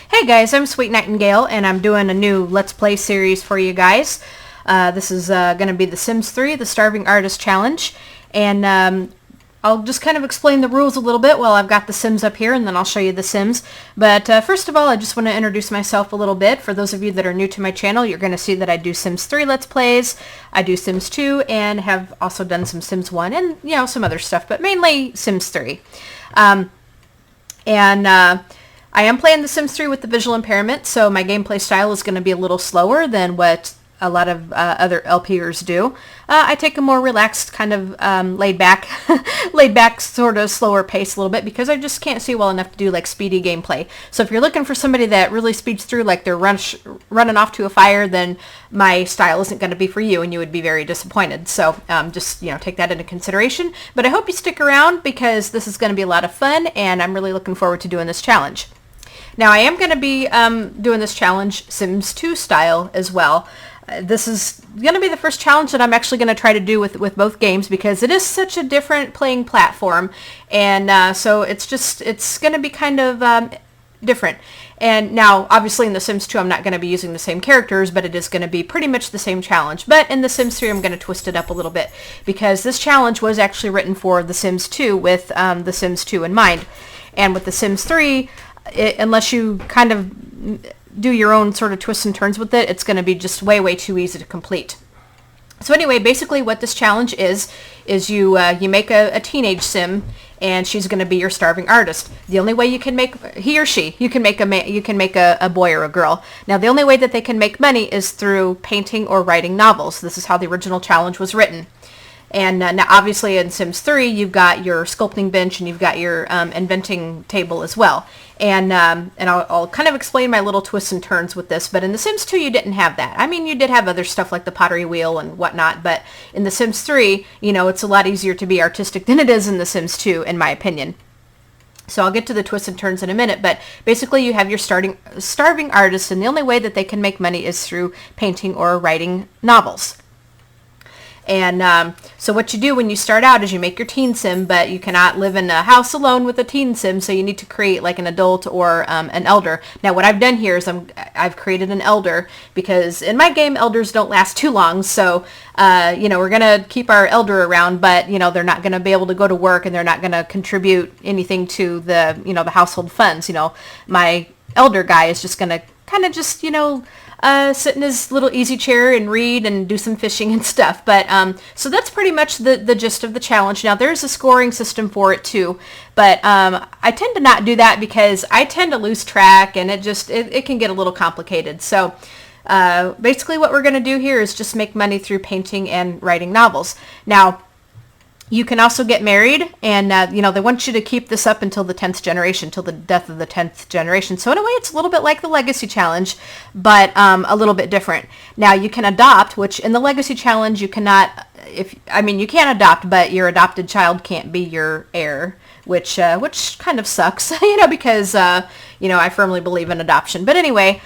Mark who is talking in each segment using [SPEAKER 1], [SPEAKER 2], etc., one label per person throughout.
[SPEAKER 1] Hey guys, I'm Sweet Nightingale, and I'm doing a new Let's Play series for you guys. This is going to be The Sims 3, the Starving Artist Challenge, and I'll just kind of explain the rules a little bit while I've got the Sims up here, and then I'll show you the Sims. But first of all, I just want to introduce myself a little bit. For those of you that are new to my channel, you're going to see that I do Sims 3 Let's Plays, I do Sims 2, and have also done some Sims 1, and, you know, some other stuff, but mainly Sims 3. I am playing The Sims 3 with the visual impairment, so my gameplay style is going to be a little slower than what a lot of other LPers do. I take a more relaxed, kind of laid back, sort of slower pace a little bit because I just can't see well enough to do like speedy gameplay. So if you're looking for somebody that really speeds through like they're running off to a fire, then my style isn't going to be for you, and you would be very disappointed. So just take that into consideration. But I hope you stick around because this is going to be a lot of fun, and I'm really looking forward to doing this challenge. Now, I am going to be doing this challenge Sims 2 style as well. This is going to be the first challenge that I'm actually going to try to do with both games because it is such a different playing platform. And so it's going to be kind of different. And now, obviously, in The Sims 2, I'm not going to be using the same characters, but it is going to be pretty much the same challenge. But in The Sims 3, I'm going to twist it up a little bit because this challenge was actually written for The Sims 2 with The Sims 2 in mind. And with The Sims 3... unless you kind of do your own sort of twists and turns with it, it's going to be just way too easy to complete. So anyway, basically what this challenge is you make a teenage sim, and she's going to be your starving artist. The only way you can make you can make a boy or a girl. Now the only way that they can make money is through painting or writing novels. This is how the original challenge was written. And now, obviously, in Sims 3, you've got your sculpting bench and you've got your inventing table as well. And I'll kind of explain my little twists and turns with this. But in The Sims 2, you didn't have that. I mean, you did have other stuff like the pottery wheel and whatnot. But in The Sims 3, it's a lot easier to be artistic than it is in The Sims 2, in my opinion. So I'll get to the twists and turns in a minute, but basically you have your starving artists, and the only way that they can make money is through painting or writing novels. And so what you do when you start out is you make your teen sim, but you cannot live in a house alone with a teen sim, so you need to create like an adult or an elder. Now what I've done here is I've created an elder because in my game elders don't last too long, so we're going to keep our elder around, but they're not going to be able to go to work, and they're not going to contribute anything to the the household funds. My elder guy is just going to kind of just sit in his little easy chair and read and do some fishing and stuff. But so that's pretty much the gist of the challenge. Now there's a scoring system for it too, but I tend to not do that because I tend to lose track, and it can get a little complicated. So basically what we're going to do here is just make money through painting and writing novels. Now you can also get married, and they want you to keep this up until the 10th generation, till the death of the 10th generation. So in a way, it's a little bit like the Legacy Challenge, but a little bit different. Now you can adopt, which in the Legacy Challenge you cannot. You can adopt, but your adopted child can't be your heir, which kind of sucks, because I firmly believe in adoption. But anyway,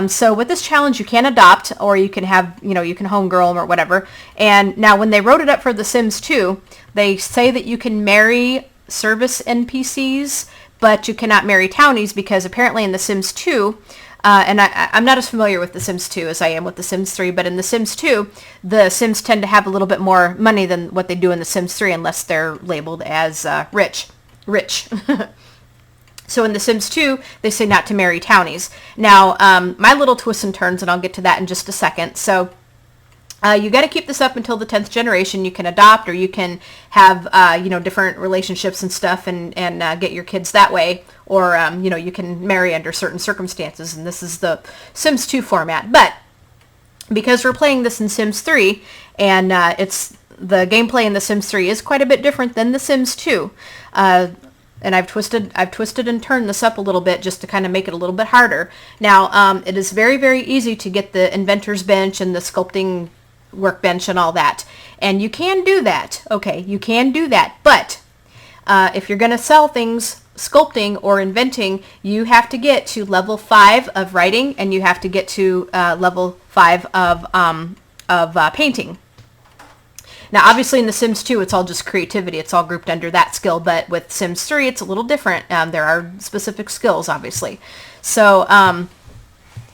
[SPEAKER 1] so with this challenge, you can adopt, or you can have, you can homegirl them or whatever. And now when they wrote it up for The Sims 2, they say that you can marry service NPCs, but you cannot marry townies because apparently in The Sims 2, and I'm not as familiar with The Sims 2 as I am with The Sims 3, but in The Sims 2, the Sims tend to have a little bit more money than what they do in The Sims 3 unless they're labeled as rich. So in The Sims 2, they say not to marry townies. Now, my little twists and turns, and I'll get to that in just a second. So you got to keep this up until the 10th generation. You can adopt, or you can have, different relationships and stuff and get your kids that way. Or, you can marry under certain circumstances. And this is the Sims 2 format. But because we're playing this in Sims 3, and the gameplay in The Sims 3 is quite a bit different than The Sims 2. And I've twisted and turned this up a little bit just to kind of make it a little bit harder. Now, it is very easy to get the inventor's bench and the sculpting workbench and all that. And you can do that. Okay, you can do that. But if you're going to sell things sculpting or inventing, you have to get to level 5 of writing, and you have to get to level 5 of painting. Now, obviously in The Sims 2, it's all just creativity. It's all grouped under that skill. But with Sims 3, it's a little different. There are specific skills, obviously. So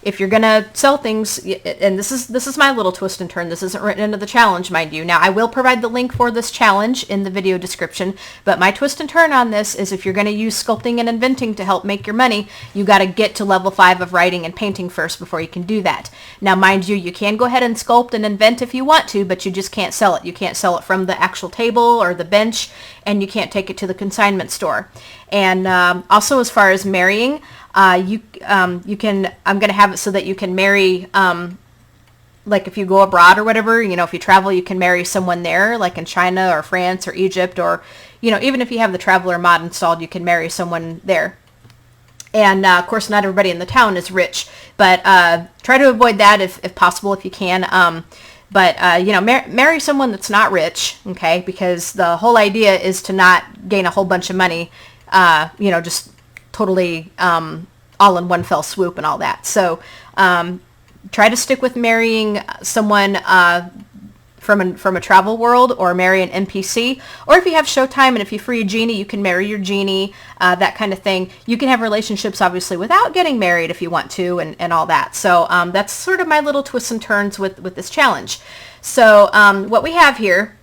[SPEAKER 1] if you're going to sell things, and this is my little twist and turn. This isn't written into the challenge, mind you. Now, I will provide the link for this challenge in the video description, but my twist and turn on this is if you're going to use sculpting and inventing to help make your money, you got to get to level 5 of writing and painting first before you can do that. Now, mind you, you can go ahead and sculpt and invent if you want to, but you just can't sell it. You can't sell it from the actual table or the bench, and you can't take it to the consignment store. And also, as far as marrying, you can, I'm going to have it so that you can marry, like if you go abroad or whatever, if you travel, you can marry someone there, like in China or France or Egypt, or, even if you have the Traveler mod installed, you can marry someone there. And, of course, not everybody in the town is rich, but try to avoid that if possible, if you can. But marry someone that's not rich, okay, because the whole idea is to not gain a whole bunch of money, just totally all in one fell swoop and all that. So try to stick with marrying someone from a travel world, or marry an NPC. Or if you have Showtime and if you free a genie, you can marry your genie, that kind of thing. You can have relationships, obviously, without getting married if you want to, and all that. So that's sort of my little twists and turns with this challenge. So what we have here,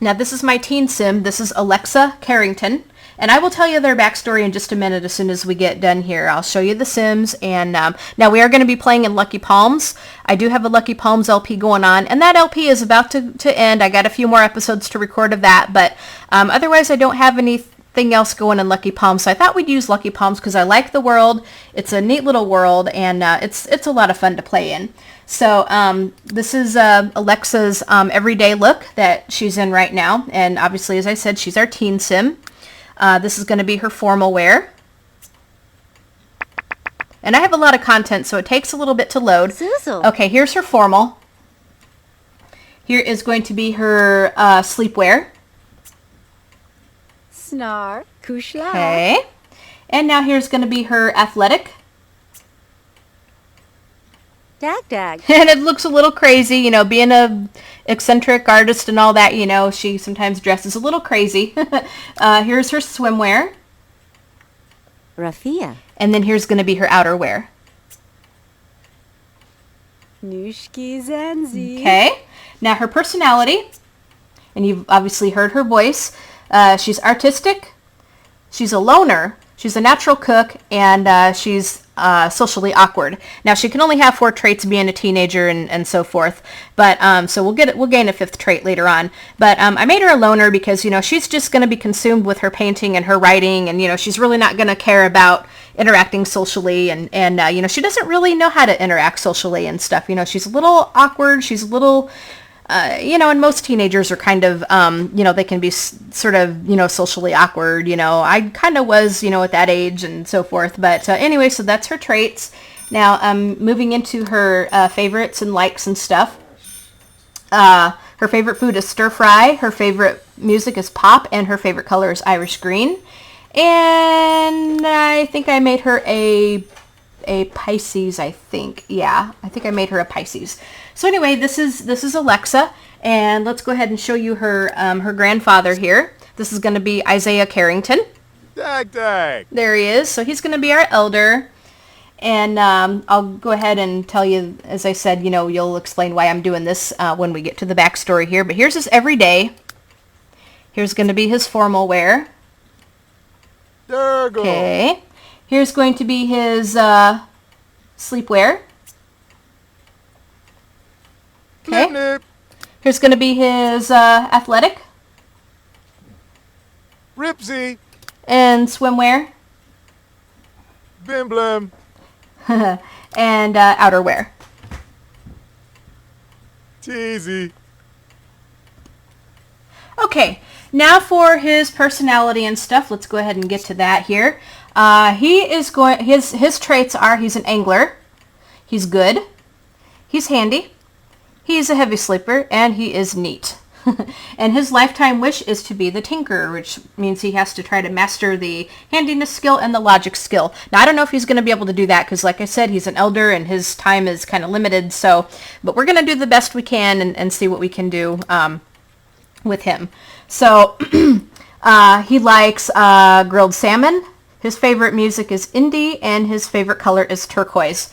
[SPEAKER 1] now this is my teen sim. This is Alexa Carrington. And I will tell you their backstory in just a minute as soon as we get done here. I'll show you the Sims. And now we are going to be playing in Lucky Palms. I do have a Lucky Palms LP going on. And that LP is about to end. I got a few more episodes to record of that. But otherwise, I don't have anything else going in Lucky Palms. So I thought we'd use Lucky Palms because I like the world. It's a neat little world. And it's a lot of fun to play in. So this is Alexa's everyday look that she's in right now. And obviously, as I said, she's our teen sim. This is going to be her formal wear. And I have a lot of content, so it takes a little bit to load. Okay, here's her formal. Here is going to be her sleepwear.
[SPEAKER 2] Snar, kushla.
[SPEAKER 1] Okay. And now here's going to be her athletic.
[SPEAKER 2] Dag.
[SPEAKER 1] And it looks a little crazy, being a eccentric artist and all that, she sometimes dresses a little crazy. Here's her swimwear.
[SPEAKER 2] Rafia.
[SPEAKER 1] And then here's going to be her outerwear.
[SPEAKER 2] Nushki Zanzi.
[SPEAKER 1] Okay. Now her personality, and you've obviously heard her voice. She's artistic. She's a loner. She's a natural cook, and she's socially awkward. Now she can only have 4 traits, being a teenager and so forth. But so we'll gain a 5th trait later on. But I made her a loner because she's just going to be consumed with her painting and her writing, and she's really not going to care about interacting socially, and she doesn't really know how to interact socially and stuff. She's a little awkward. She's a little. And most teenagers are kind of, they can be sort of, socially awkward. I kind of was, at that age and so forth. But anyway, so that's her traits. Now, moving into her favorites and likes and stuff. Her favorite food is stir fry. Her favorite music is pop. And her favorite color is Irish green. And I think I made her a Pisces, I think. Yeah, I think I made her a Pisces. So anyway, this is Alexa, and let's go ahead and show you her her grandfather here. This is going to be Isaiah Carrington.
[SPEAKER 3] Dag.
[SPEAKER 1] There he is. So he's going to be our elder, and I'll go ahead and tell you, as I said, you'll explain why I'm doing this when we get to the backstory here. But here's his everyday. Here's going to be his formal wear. Okay. Here's going to be his sleepwear. Okay.
[SPEAKER 3] Nip.
[SPEAKER 1] Here's going to be his athletic.
[SPEAKER 3] Ripsy.
[SPEAKER 1] And swimwear.
[SPEAKER 3] Bim blim.
[SPEAKER 1] And outerwear.
[SPEAKER 3] Teasy.
[SPEAKER 1] Okay, now for his personality and stuff. Let's go ahead and get to that here. His traits are: he's an angler, he's good, he's handy, he's a heavy sleeper, and he is neat. And his lifetime wish is to be the tinkerer, which means he has to try to master the handiness skill and the logic skill. Now, I don't know if he's going to be able to do that because, like I said, he's an elder and his time is kind of limited. But we're going to do the best we can and see what we can do with him. So he likes grilled salmon. His favorite music is indie, and his favorite color is turquoise.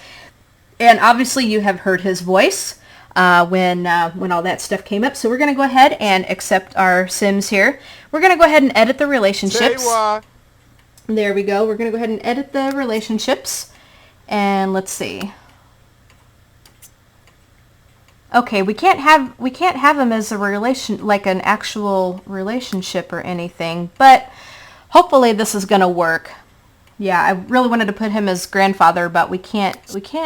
[SPEAKER 1] And obviously you have heard his voice when all that stuff came up. So we're going to go ahead and accept our Sims here. We're going to go ahead and edit the relationships. There we go. We're going to go ahead and edit the relationships. And let's see. Okay, we can't have him as a relation, like an actual relationship or anything, but hopefully this is going to work. Yeah, I really wanted to put him as grandfather, but we can't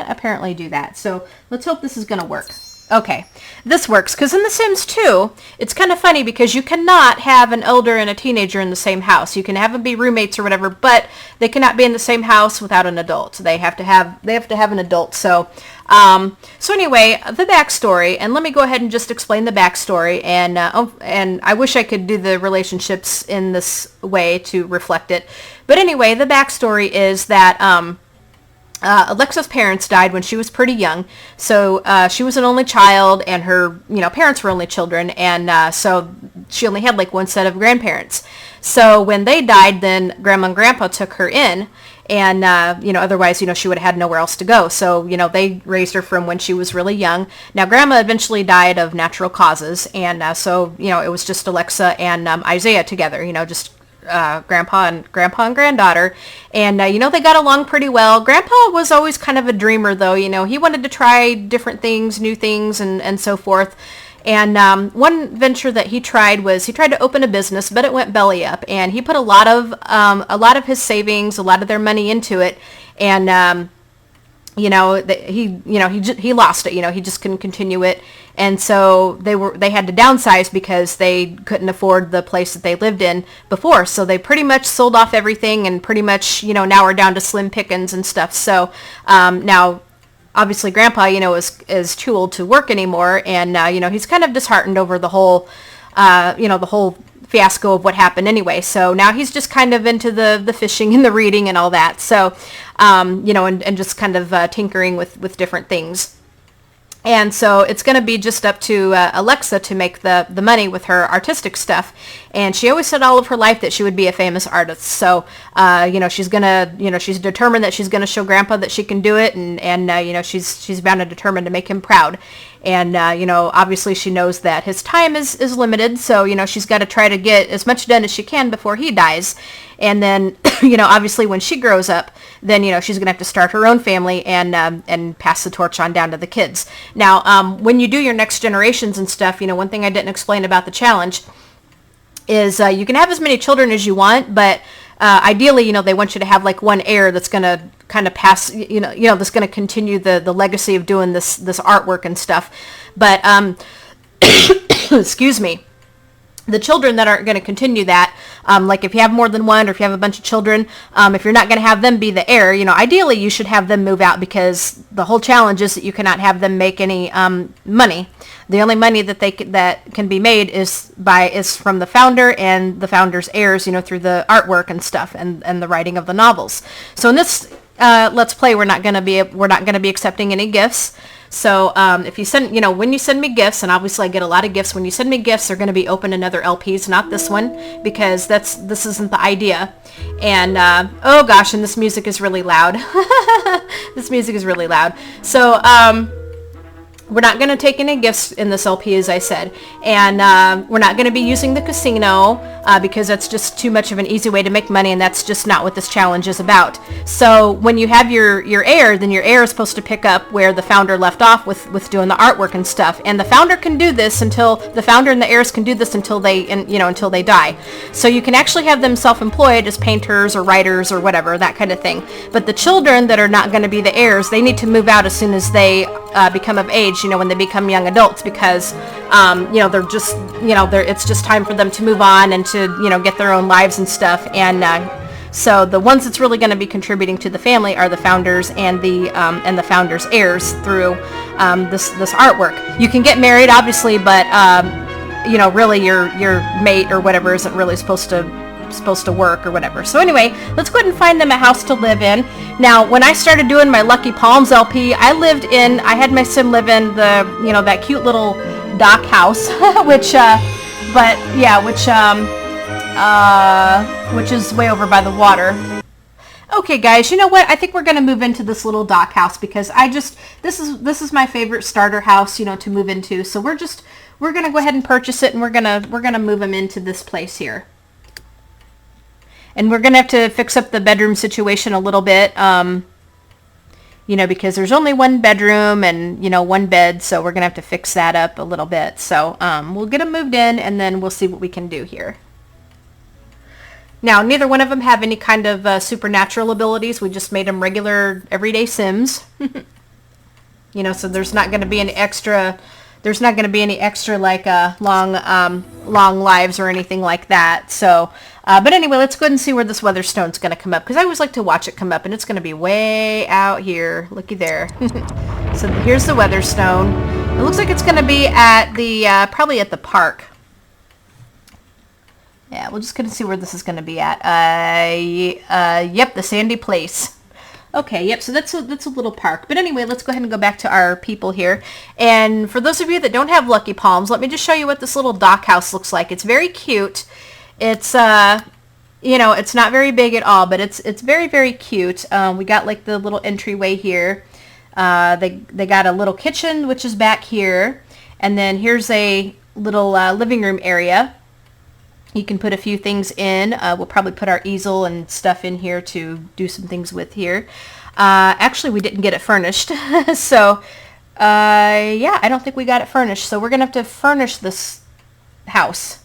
[SPEAKER 1] apparently do that. So let's hope this is going to work. Okay, this works, because in The Sims 2, it's kind of funny because you cannot have an elder and a teenager in the same house. You can have them be roommates or whatever, but they cannot be in the same house without an adult. They have to have an adult. So anyway, the backstory, and let me go ahead and just explain the backstory. And I wish I could do the relationships in this way to reflect it. But anyway, the backstory is that Alexa's parents died when she was pretty young, so she was an only child, and her parents were only children, and so she only had like one set of grandparents. So when they died, then Grandma and Grandpa took her in, and otherwise she would have had nowhere else to go. So they raised her from when she was really young. Now Grandma eventually died of natural causes, and so it was just Alexa and Isaiah together. Just grandpa and granddaughter, and they got along pretty well. Grandpa was always kind of a dreamer, though. He wanted to try different things, new things, and so forth. And one venture that he tried to open a business, but it went belly up, and he put a lot of his savings, a lot of their money into it, and he lost it. He just couldn't continue it, and so they had to downsize because they couldn't afford the place that they lived in before. So they pretty much sold off everything, and pretty much now are down to slim pickings and stuff. So now obviously Grandpa is too old to work anymore, and he's kind of disheartened over the whole fiasco of what happened anyway. So now he's just kind of into the fishing and the reading and all that. So, and just kind of tinkering with different things. And so it's going to be just up to Alexa to make the money with her artistic stuff. And she always said all of her life that she would be a famous artist. So, she's going to, she's determined that she's going to show Grandpa that she can do it. And she's bound and determined to make him proud. And, obviously she knows that his time is limited. So, she's got to try to get as much done as she can before he dies. And then, obviously when she grows up, then, she's going to have to start her own family and pass the torch on down to the kids. Now, when you do your next generations and stuff, one thing I didn't explain about the challenge is you can have as many children as you want, but ideally, they want you to have like one heir that's going to kind of pass, that's going to continue the legacy of doing this artwork and stuff. But, excuse me. The children that aren't going to continue that, like if you have more than one, or if you have a bunch of children, if you're not going to have them be the heir, ideally you should have them move out, because the whole challenge is that you cannot have them make any money. The only money that can be made is from the founder and the founder's heirs, through the artwork and stuff and the writing of the novels. So in this Let's Play, we're not going to be accepting any gifts. So if you send, when you send me gifts, and obviously I get a lot of gifts, when you send me gifts, they're going to be open in other LPs, not this one, because this isn't the idea. And oh gosh, and this music is really loud. This music is really loud. So we're not going to take any gifts in this LP, as I said. And we're not going to be using the casino because that's just too much of an easy way to make money, and that's just not what this challenge is about. So when you have your heir, then your heir is supposed to pick up where the founder left off with doing the artwork and stuff. And the founder can do this until the founder and the heirs can do this until they die. So you can actually have them self-employed as painters or writers or whatever, that kind of thing. But the children that are not going to be the heirs, they need to move out as soon as they become of age, when they become young adults, because they're just, it's just time for them to move on and to, get their own lives and stuff. And so the ones that's really going to be contributing to the family are the founders and the founders' heirs through this artwork. You can get married, obviously, but really your mate or whatever isn't really supposed to work or whatever. So anyway, let's go ahead and find them a house to live in. Now, when I started doing my Lucky Palms LP, I had my sim live in that cute little dock house, which But yeah, which is way over by the water. Okay, guys, you know what? I think we're gonna move into this little dock house because this is my favorite starter house, you know, to move into. So we're gonna go ahead and purchase it, and we're gonna move them into this place here. And we're gonna have to fix up the bedroom situation a little bit, you know, because there's only one bedroom and, you know, one bed, so we're gonna have to fix that up a little bit. So we'll get them moved in, and then we'll see what we can do here. Now, neither one of them have any kind of supernatural abilities. We just made them regular, everyday Sims. You know, so there's not going to be any extra. There's not going to be any extra like long lives or anything like that. So, but anyway, let's go ahead and see where this Weatherstone's going to come up, because I always like to watch it come up, and it's going to be way out here. Looky there. So here's the Weatherstone. It looks like it's going to be at the probably at the park. Yeah, we're just going to see where this is going to be at. Yep, the Sandy Place. Okay, yep, so that's a little park. But anyway, let's go ahead and go back to our people here. And for those of you that don't have Lucky Palms, let me just show you what this little dock house looks like. It's very cute. It's, you know, it's not very big at all, but it's very, very cute. We got like the little entryway here. They got a little kitchen, which is back here. And then here's a little living room area. You can put a few things in. We'll probably put our easel and stuff in here to do some things with here. Actually, we didn't get it furnished. So, yeah, I don't think we got it furnished. So we're going to have to furnish this house.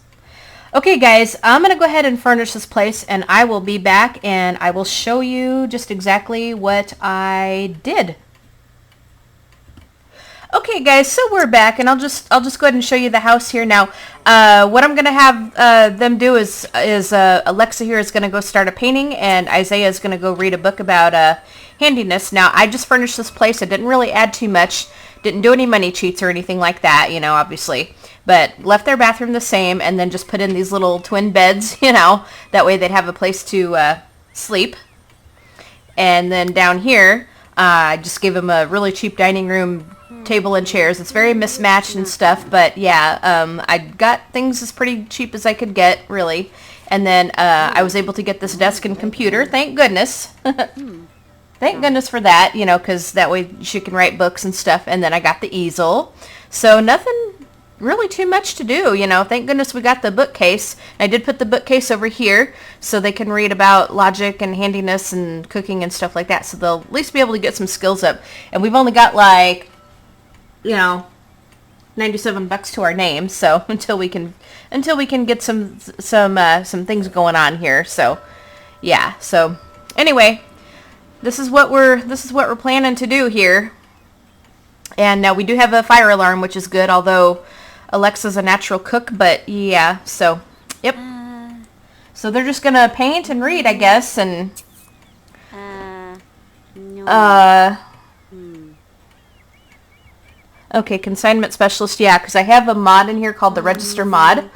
[SPEAKER 1] Okay, guys, I'm going to go ahead and furnish this place, and I will be back, and I will show you just exactly what I did. Okay, guys, so we're back, and I'll just go ahead and show you the house here now. What I'm gonna have them do is Alexa here is gonna go start a painting, and Isaiah is gonna go read a book about handiness. Now, I just furnished this place. I didn't really add too much. Didn't do any money cheats or anything like that, you know, obviously. But left their bathroom the same, and then just put in these little twin beds, you know. That way they'd have a place to sleep. And then down here, I just gave them a really cheap dining room table and chairs. It's very mismatched and stuff, but yeah, I got things as pretty cheap as I could get, really. And then I was able to get this desk and computer, thank goodness. Thank goodness for that, you know, because that way she can write books and stuff. And then I got the easel. So nothing really too much to do, you know. Thank goodness we got the bookcase. I did put the bookcase over here so they can read about logic and handiness and cooking and stuff like that. So they'll at least be able to get some skills up. And we've only got like, you know, $97 to our name, so until we can get some things going on here. So yeah, so anyway, this is what we're planning to do here. And now we do have a fire alarm, which is good, although Alexa's a natural cook. But yeah, so yep, so they're just gonna paint and read, I guess. And okay, consignment specialist, yeah, because I have a mod in here called the register mod.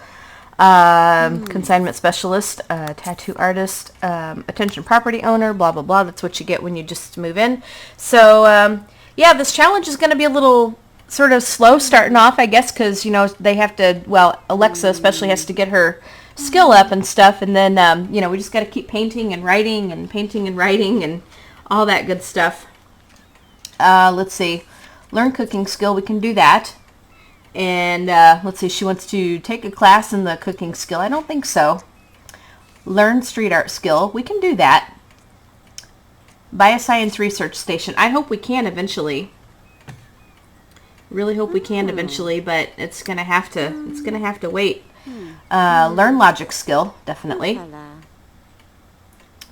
[SPEAKER 1] Consignment specialist, tattoo artist, attention property owner, blah, blah, blah. That's what you get when you just move in. So, yeah, this challenge is going to be a little sort of slow starting off, I guess, because, you know, they have to, well, Alexa especially has to get her skill up and stuff. And then, you know, we just got to keep painting and writing and painting and writing and all that good stuff. Let's see. Learn cooking skill, we can do that. And let's see, she wants to take a class in the cooking skill. I don't think so. Learn street art skill, we can do that. Buy a science research station. I hope we can eventually. Really hope we can eventually, but it's gonna have to wait. Learn logic skill, definitely.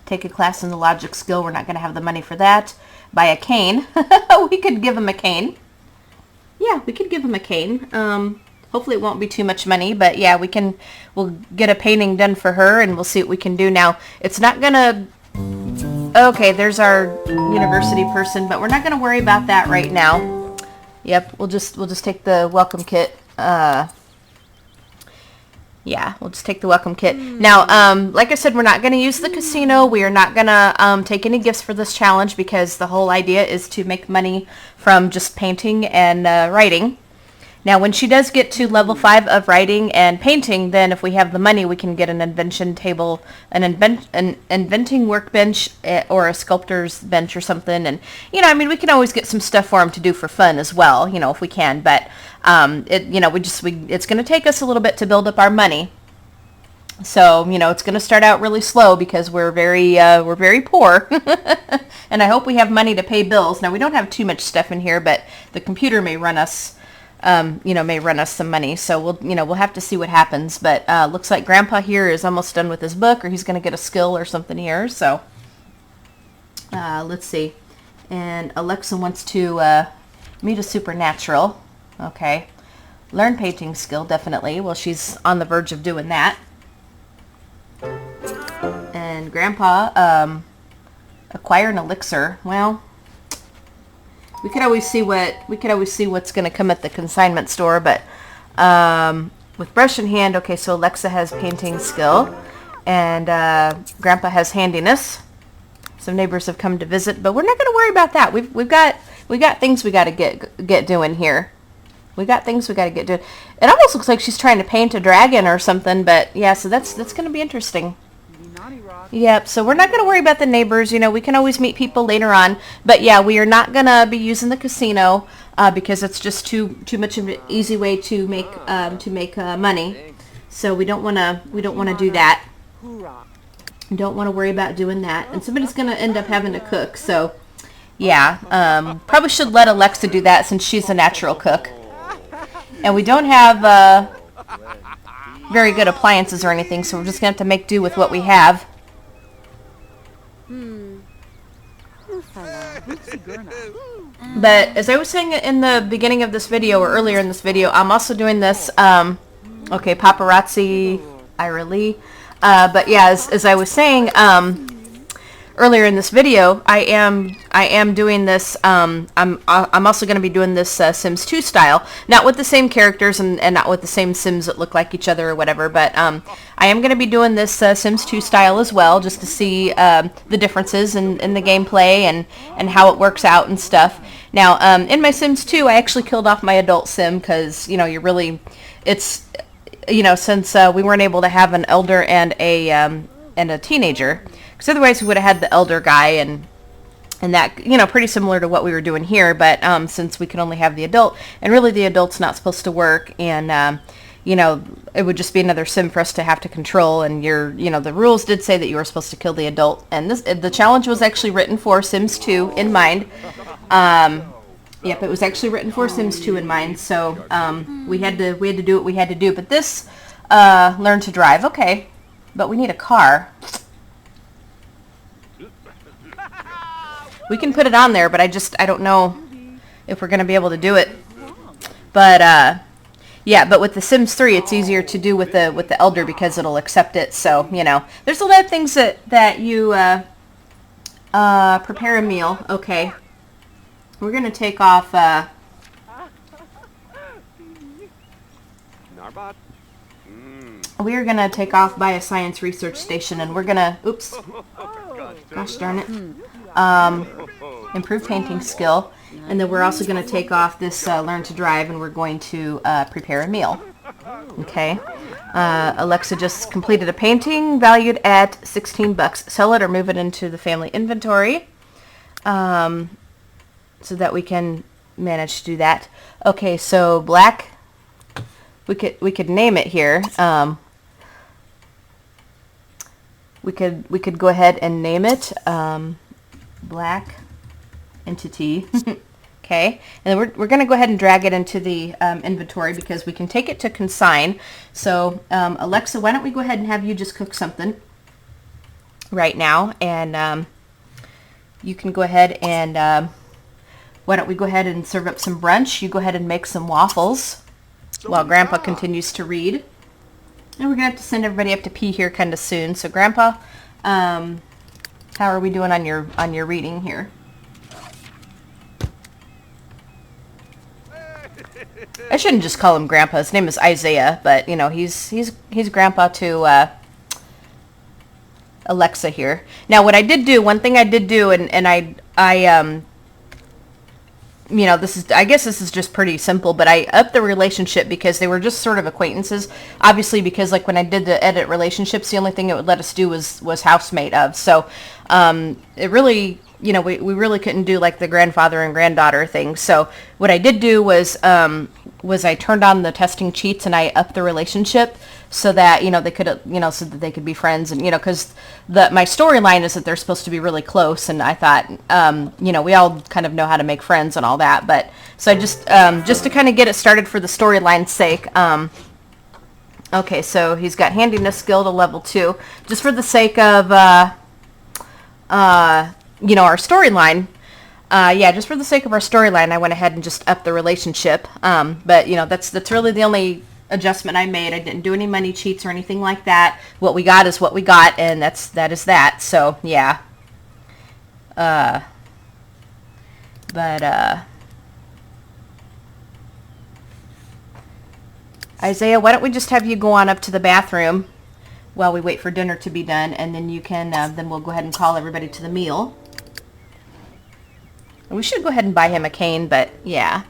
[SPEAKER 1] Take a class in the logic skill. We're not gonna have the money for that. Buy a cane. We could give him a cane. Yeah, we could give him a cane. Hopefully it won't be too much money, but yeah, we'll get a painting done for her, and we'll see what we can do. Now, it's not gonna, okay, there's our university person, but we're not gonna worry about that right now. Yep, we'll just take the welcome kit. Yeah, we'll just take the welcome kit. Now, like I said, we're not going to use the casino. We are not going to take any gifts for this challenge because the whole idea is to make money from just painting and writing. Now, when she does get to level 5 of writing and painting, then if we have the money, we can get an invention table, an inventing workbench, or a sculptor's bench or something. And, you know, I mean, we can always get some stuff for them to do for fun as well, you know, if we can. But, it's going to take us a little bit to build up our money. So, you know, it's going to start out really slow because we're very poor. And I hope we have money to pay bills. Now, we don't have too much stuff in here, but the computer may run us some money. So we'll have to see what happens. But looks like Grandpa here is almost done with his book, or he's going to get a skill or something here. So let's see. And Alexa wants to meet a supernatural. Okay. Learn painting skill, definitely. Well, she's on the verge of doing that. And Grandpa, acquire an elixir. Well, we could always see what's going to come at the consignment store, but with brush in hand, okay, so Alexa has painting skill, and Grandpa has handiness. Some neighbors have come to visit, but we're not going to worry about that. We've got things we got to get doing here. We got things we got to get doing. It almost looks like she's trying to paint a dragon or something, but yeah, so that's going to be interesting. Yep, so we're not going to worry about the neighbors. You know, we can always meet people later on. But yeah, we are not going to be using the casino because it's just too much of an easy way to make money. So we don't want to do that. Don't want to worry about doing that. And somebody's going to end up having to cook. So yeah, probably should let Alexa do that since she's a natural cook. And we don't have very good appliances or anything, so we're just going to have to make do with what we have. But as I was saying in the beginning of this video, or earlier in this video, I'm also doing this, okay, paparazzi, Ira Lee. But yeah, as I was saying, earlier in this video, I am doing this. I'm also going to be doing this Sims 2 style, not with the same characters and not with the same Sims that look like each other or whatever. But I am going to be doing this Sims 2 style as well, just to see the differences in the gameplay and how it works out and stuff. Now, in my Sims 2, I actually killed off my adult Sim because since we weren't able to have an elder and a teenager. Because otherwise we would have had the elder guy and that, pretty similar to what we were doing here. But since we could only have the adult, and really the adult's not supposed to work, and, it would just be another Sim for us to have to control. And the rules did say that you were supposed to kill the adult. And the challenge was actually written for Sims 2 in mind. Yep, it was actually written for Sims 2 in mind. So we had to do what we had to do. But this, learn to drive. Okay, but we need a car. We can put it on there, but I don't know if we're going to be able to do it. But yeah, but with the Sims 3, it's easier to do with the elder because it'll accept it. So there's a lot of things that you prepare a meal. Okay, we're going to take off. We are going to take off by a science research station, and we're going to. Oops. Gosh darn it. Improve painting skill, and then we're also going to take off this learn to drive, and we're going to prepare a meal. Okay. Alexa just completed a painting valued at $16. Sell it or move it into the family inventory, so that we can manage to do that. Okay, so black. We could name it here. We could go ahead and name it black entity. Okay, and then we're going to go ahead and drag it into the inventory because we can take it to consign. So Alexa, why don't we go ahead and have you just cook something right now, and you can go ahead and why don't we go ahead and serve up some brunch. You go ahead and make some waffles while Grandpa continues to read. And we're going to have to send everybody up to pee here kind of soon. So Grandpa, how are we doing on your reading here? I shouldn't just call him Grandpa. His name is Isaiah, but he's Grandpa to Alexa here. Now, what I did do, one thing I did do, and I I guess this is just pretty simple, but I upped the relationship because they were just sort of acquaintances. Obviously, because like when I did the edit relationships, the only thing it would let us do was housemate of. So it really, we really couldn't do like the grandfather and granddaughter thing. So what I did do was I turned on the testing cheats and I upped the relationship so that, they could, so that they could be friends. And, because my storyline is that they're supposed to be really close. And I thought, we all kind of know how to make friends and all that. But so I just to kind of get it started for the storyline's sake. Okay, so he's got handiness skill to level 2. Just for the sake of, our storyline. Just for the sake of our storyline, I went ahead and just upped the relationship. But, that's really the only adjustment I made. I didn't do any money cheats or anything like that. What we got is what we got, and that is that. So, yeah. Isaiah, why don't we just have you go on up to the bathroom while we wait for dinner to be done, and then you can, then we'll go ahead and call everybody to the meal. We should go ahead and buy him a cane, but yeah.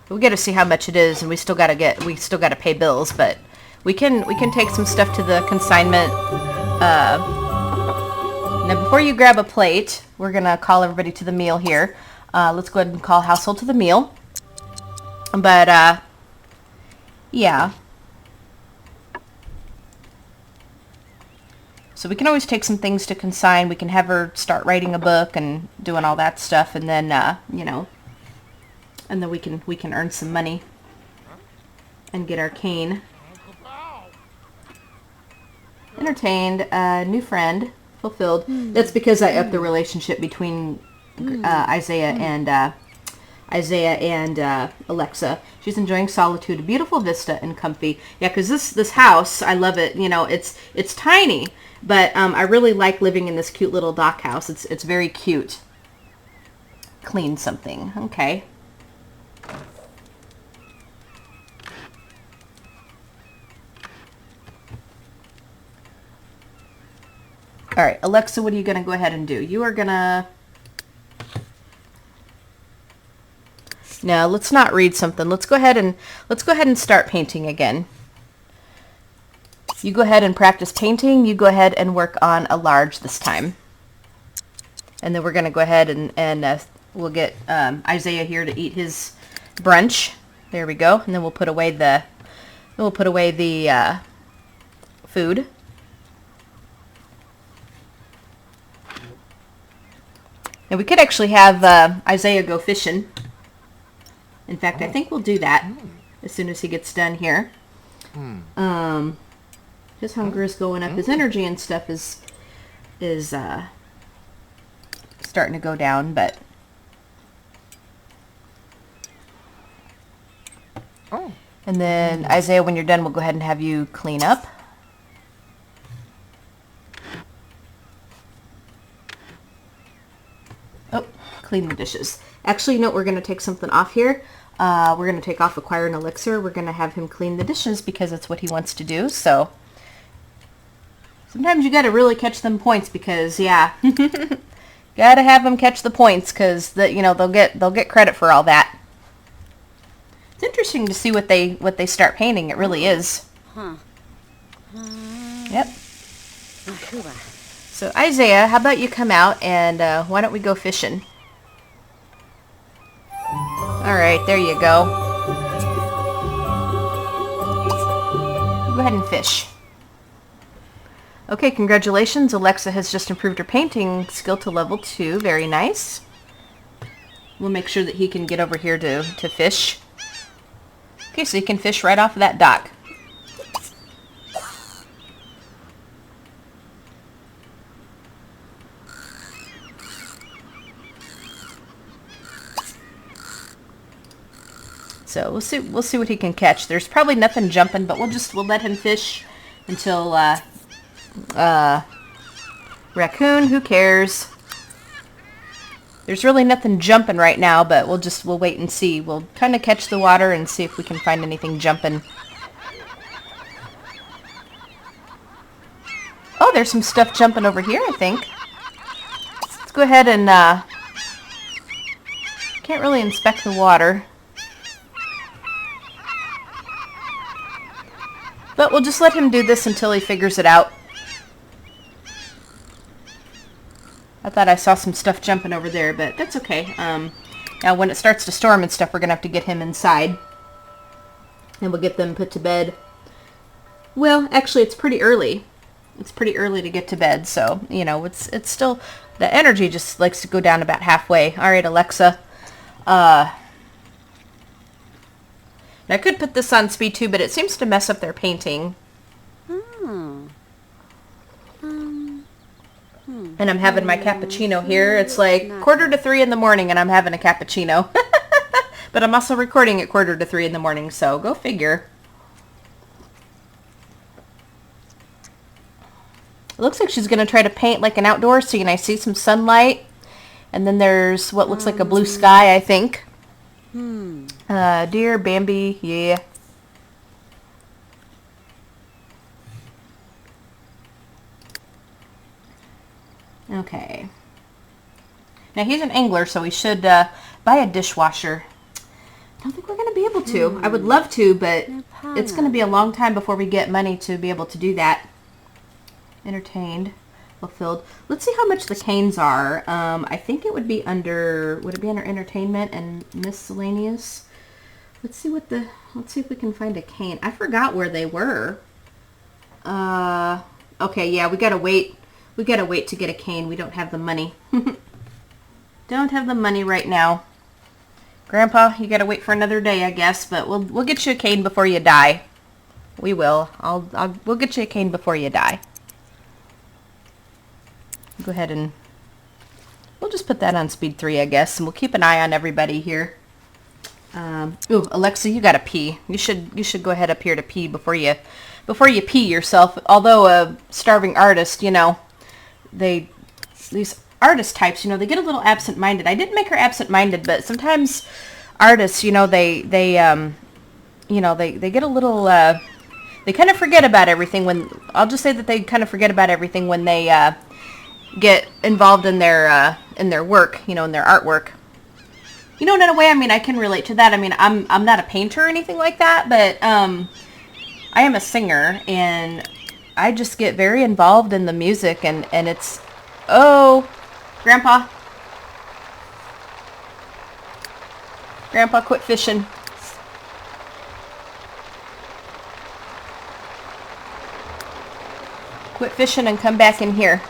[SPEAKER 1] We got to see how much it is, and we still got to pay bills, but we can take some stuff to the consignment. Now, before you grab a plate, we're gonna call everybody to the meal here. Let's go ahead and call household to the meal. But yeah. So we can always take some things to consign. We can have her start writing a book and doing all that stuff, and then and then we can earn some money and get our cane. Entertained, new friend, fulfilled. That's because I upped the relationship between Isaiah and Alexa. She's enjoying solitude, a beautiful vista and comfy. Yeah, because this house, I love it. It's tiny, but I really like living in this cute little dock house. It's very cute. Clean something. Okay. All right, Alexa, what are you going to go ahead and do? You are going to... No, let's not read something. Let's go ahead and start painting again. You go ahead and practice painting. You go ahead and work on a large this time. And then we're going to go ahead and we'll get Isaiah here to eat his brunch. There we go. And then we'll put away the food. Now we could actually have Isaiah go fishing. In fact, I think we'll do that as soon as he gets done here. His hunger is going up. His energy and stuff is starting to go down, but and then Isaiah, when you're done, we'll go ahead and have you clean up. Oh, clean the dishes. Actually, you know what? We're going to take something off here. We're going to take off Acquire an Elixir. We're going to have him clean the dishes because it's what he wants to do. So sometimes you got to really catch them points because, yeah, got to have them catch the points because they'll get credit for all that. It's interesting to see what they start painting. It really is. Yep. So Isaiah, how about you come out and why don't we go fishing? All right, there you go. Go ahead and fish. Okay, congratulations. Alexa has just improved her painting skill to level 2. Very nice. We'll make sure that he can get over here to fish. Okay, so he can fish right off of that dock. So we'll see what he can catch. There's probably nothing jumping, but we'll let him fish until raccoon, who cares? There's really nothing jumping right now, but we'll wait and see. We'll kind of catch the water and see if we can find anything jumping. Oh, there's some stuff jumping over here, I think. Let's go ahead and, can't really inspect the water. But we'll just let him do this until he figures it out. I thought I saw some stuff jumping over there, but that's okay. Now when it starts to storm and stuff, we're going to have to get him inside. And we'll get them put to bed. Well, actually, it's pretty early. It's pretty early to get to bed, so, you know, it's still... The energy just likes to go down about halfway. All right, Alexa. I could put this on speed 2, but it seems to mess up their painting. And I'm having my cappuccino here. It's like 2:45 in the morning and I'm having a cappuccino. But I'm also recording at 2:45 in the morning, so go figure. It looks like she's going to try to paint like an outdoor scene. I see some sunlight. And then there's what looks like a blue sky, I think. Dear Bambi, yeah. Okay. Now he's an angler, so we should buy a dishwasher. I don't think we're going to be able to. I would love to, but it's going to be a long time before we get money to be able to do that. Entertained, fulfilled. Let's see how much the canes are. I think it would be under, would it be under entertainment and miscellaneous? Let's see if we can find a cane. I forgot where they were. Okay, yeah, we gotta wait. We gotta wait to get a cane. We don't have the money. Don't have the money right now. Grandpa, you gotta wait for another day, I guess, but we'll get you a cane before you die. We will. We'll get you a cane before you die. Go ahead and we'll just put that on speed 3, I guess, and we'll keep an eye on everybody here. Ooh, Alexa, you gotta pee. You should go ahead up here to pee before you pee yourself. Although a starving artist, you know, these artist types, you know, they get a little absent-minded. I didn't make her absent-minded, but sometimes artists, you know, they get a little, they kind of forget about everything when, I'll just say that they kind of forget about everything when they, get involved in their work, you know, in their artwork. You know, in a way, I mean, I can relate to that. I mean, I'm not a painter or anything like that, but, I am a singer, and I just get very involved in the music, and it's, oh, Grandpa, quit fishing. Quit fishing and come back in here.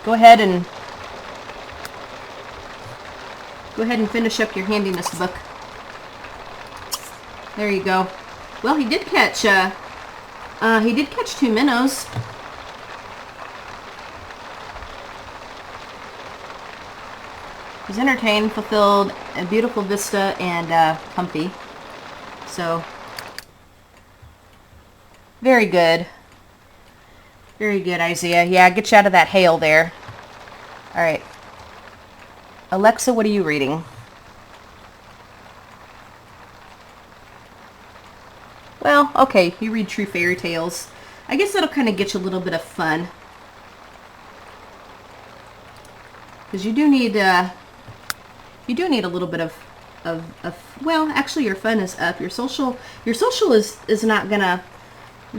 [SPEAKER 1] Go ahead and finish up your handiness book. There you go. Well, he did catch 2 minnows. He's entertained, fulfilled, a beautiful vista, and comfy. So, very good. Very good, Isaiah. Yeah, get you out of that hail there. All right. Alexa, what are you reading? Well, okay, you read true fairy tales. I guess that'll kind of get you a little bit of fun. Because you do need a little bit of well, actually your fun is up. Your social is not gonna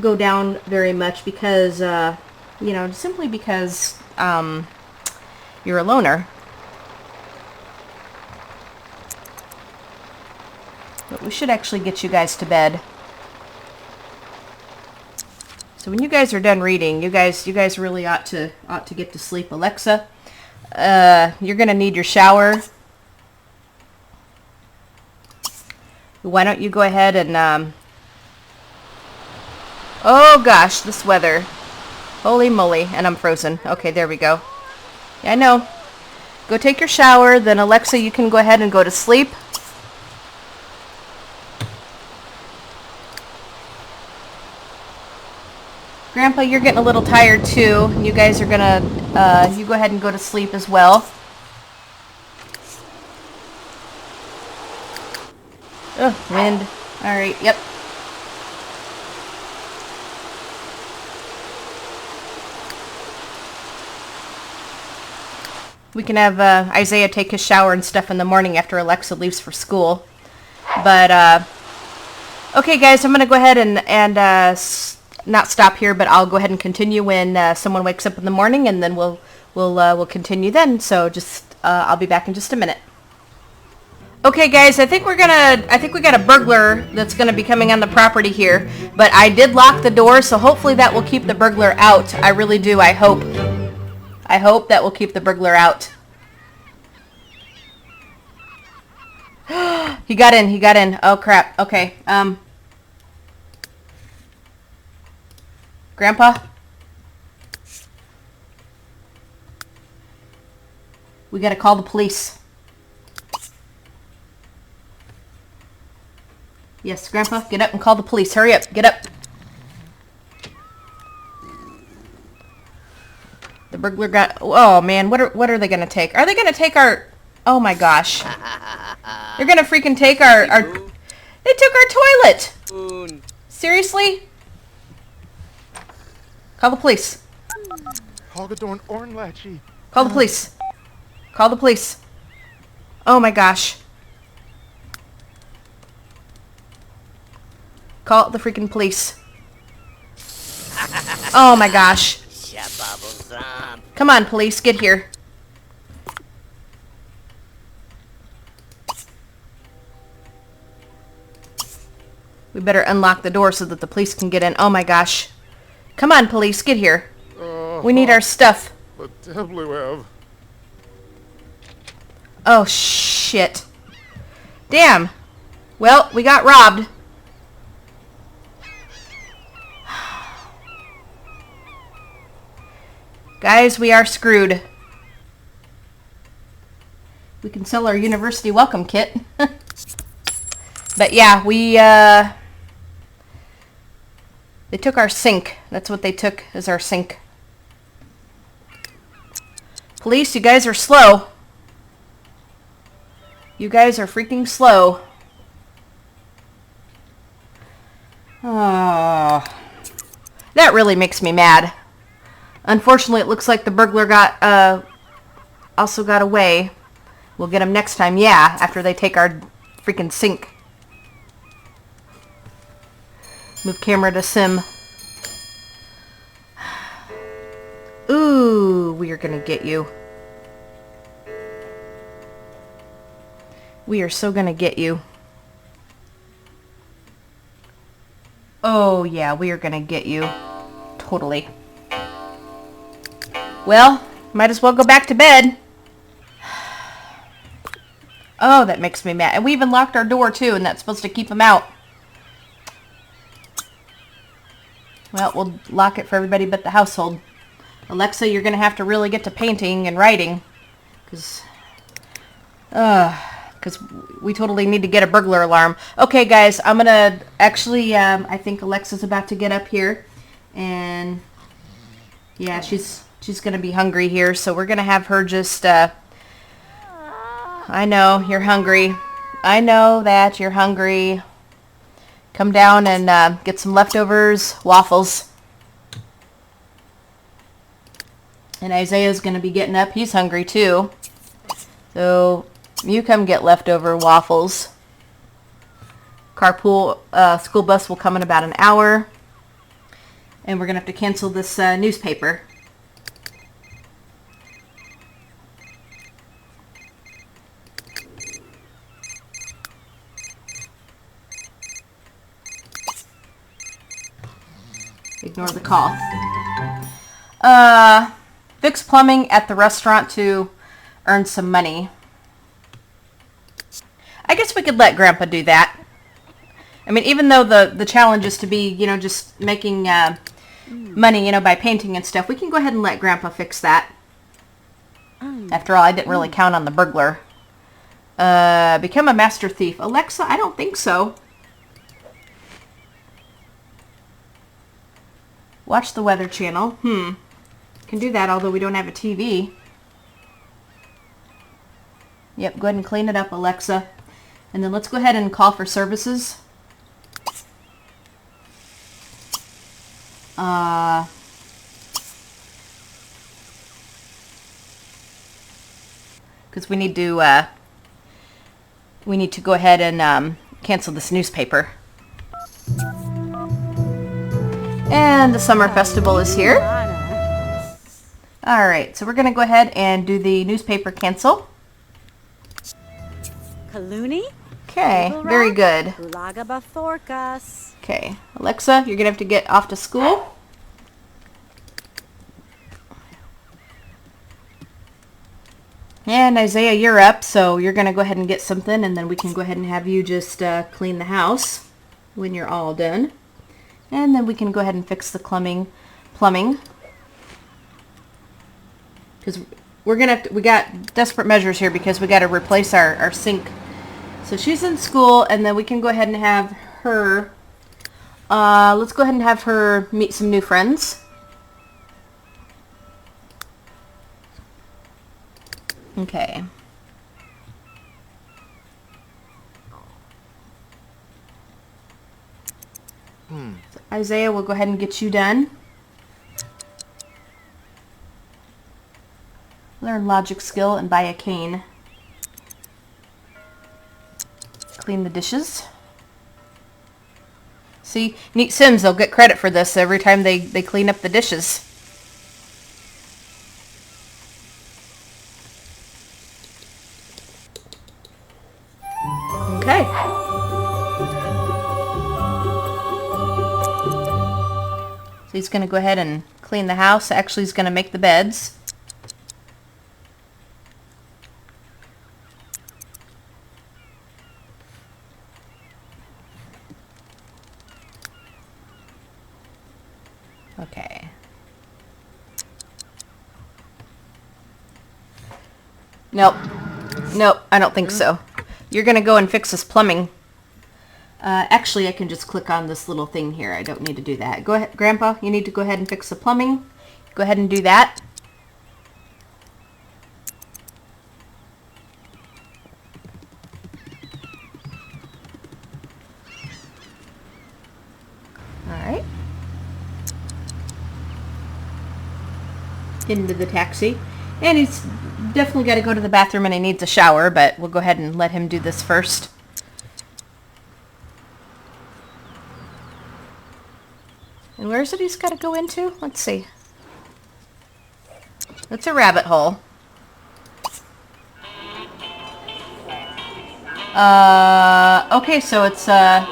[SPEAKER 1] go down very much because you know, simply because you're a loner. But we should actually get you guys to bed. So when you guys are done reading, you guys really ought to get to sleep. Alexa, you're gonna need your shower. Why don't you go ahead and oh gosh, this weather. Holy moly, and I'm frozen. Okay, there we go. Yeah, I know. Go take your shower, then Alexa, you can go ahead and go to sleep. Grandpa, you're getting a little tired too. You guys are gonna, you go ahead and go to sleep as well. Ugh, wind. Alright, yep. we can have Isaiah take his shower and stuff in the morning after Alexa leaves for school. But, okay, guys, I'm going to go ahead and not stop here, but I'll go ahead and continue when someone wakes up in the morning, and then we'll continue then. So just, I'll be back in just a minute. Okay, guys, I think we got a burglar that's gonna be coming on the property here, but I did lock the door, so hopefully that will keep the burglar out. I really do. I hope that will keep the burglar out. He got in. Oh crap. Okay. Grandpa? We gotta call the police. Yes, Grandpa, get up and call the police. Hurry up, get up. The burglar got... Oh, man, what are they gonna take? Are they gonna take our... Oh, my gosh. They're gonna freaking take our... They took our toilet! Seriously? Call the police.
[SPEAKER 3] Hagedorn Ornlachi.
[SPEAKER 1] Call the police. Call the police. Oh, my gosh. Call the freaking police. Oh my gosh. Come on, police, get here. We better unlock the door so that the police can get in. Oh my gosh. Come on, police, get here. We need our stuff.
[SPEAKER 3] But have.
[SPEAKER 1] Oh, shit. Damn. Well, we got robbed. Guys, we are screwed. We can sell our university welcome kit. But yeah, they took our sink. That's what they took, is our sink. Police, you guys are slow. You guys are freaking slow. Oh, that really makes me mad. Unfortunately, it looks like the burglar also got away. We'll get him next time, yeah, after they take our freaking sink. Move camera to sim. Ooh, we are gonna get you. We are so gonna get you. Oh, yeah, we are gonna get you. Totally. Well, might as well go back to bed. Oh, that makes me mad. And we even locked our door, too, and that's supposed to keep them out. Well, we'll lock it for everybody but the household. Alexa, you're going to have to really get to painting and writing. Because we totally need to get a burglar alarm. Okay, guys, I'm going to... Actually, I think Alexa's about to get up here. And... Yeah, she's going to be hungry here, so we're going to have her just, I know, you're hungry. I know that you're hungry. Come down and get some leftovers, waffles. And Isaiah's going to be getting up. He's hungry, too. So, you come get leftover waffles. Carpool, school bus will come in about an hour. And we're going to have to cancel this newspaper. Ignore the call. Fix plumbing at the restaurant to earn some money. I guess we could let Grandpa do that. I mean, even though the challenge is to be, you know, just making money, you know, by painting and stuff, we can go ahead and let Grandpa fix that. After all, I didn't really count on the burglar. Become a master thief. Alexa, I don't think so. Watch the Weather Channel. Can do that, although we don't have a TV. Yep, go ahead and clean it up, Alexa. And then let's go ahead and call for services. because we need to go ahead and cancel this newspaper. And the summer festival is here. All right, so we're going to go ahead and do the newspaper cancel.
[SPEAKER 2] Kaluni?
[SPEAKER 1] Okay, very good.
[SPEAKER 2] Ulaga Bathorkas.
[SPEAKER 1] Okay, Alexa, you're going to have to get off to school. And Isaiah, you're up, so you're going to go ahead and get something, and then we can go ahead and have you just clean the house when you're all done. And then we can go ahead and fix the plumbing. Because we got desperate measures here because we got to replace our sink. So she's in school, and then we can go ahead and have her, let's go ahead and have her meet some new friends. Okay. So Isaiah, we'll go ahead and get you done. Learn logic skill and buy a cane. Clean the dishes. See, Neat Sims, they'll get credit for this every time they clean up the dishes. Okay. So he's going to go ahead and clean the house. Actually, he's going to make the beds. Okay. Nope. Nope, I don't think so. You're going to go and fix this plumbing. Actually, I can just click on this little thing here. I don't need to do that. Go ahead, Grandpa, you need to go ahead and fix the plumbing. Go ahead and do that. Alright. Into the taxi. And he's definitely got to go to the bathroom and he needs a shower, but we'll go ahead and let him do this first. And where is it he's got to go into? Let's see. It's a rabbit hole. Okay, so it's at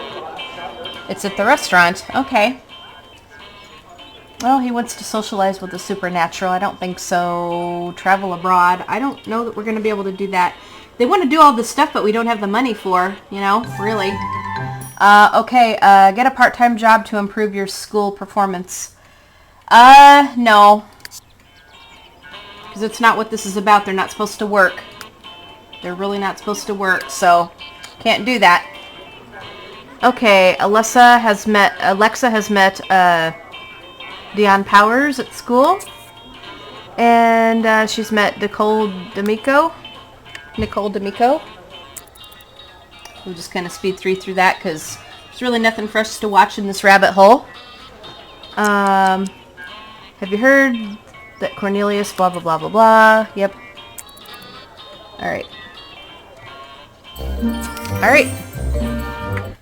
[SPEAKER 1] the restaurant. Okay. Well, he wants to socialize with the supernatural. I don't think so. Travel abroad. I don't know that we're going to be able to do that. They want to do all this stuff, but we don't have the money for, you know, really. Okay, get a part-time job to improve your school performance. No. Because it's not what this is about. They're not supposed to work. They're really not supposed to work, so can't do that. Okay, Alexa has met Dion Powers at school, and she's met Nicole D'Amico. We'll just kind of speed through that because there's really nothing for us to watch in this rabbit hole. Have you heard that Cornelius blah blah blah blah blah? Yep. Alright.